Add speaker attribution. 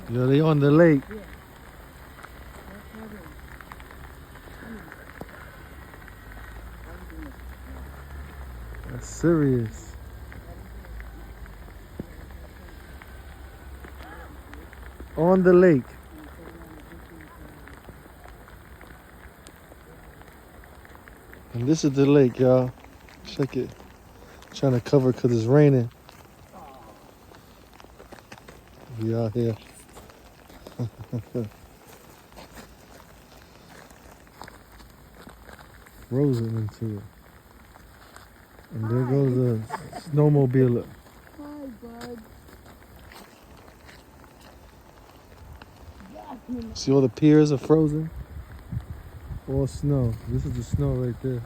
Speaker 1: Yeah, they on the lake. That's serious. On the lake. And this is the lake, y'all. Check it. Trying to cover because it's raining. We out here. Frozen into it. And there goes the snowmobile.
Speaker 2: Hi, bud.
Speaker 1: See all the piers are frozen? All snow. This is the snow right there.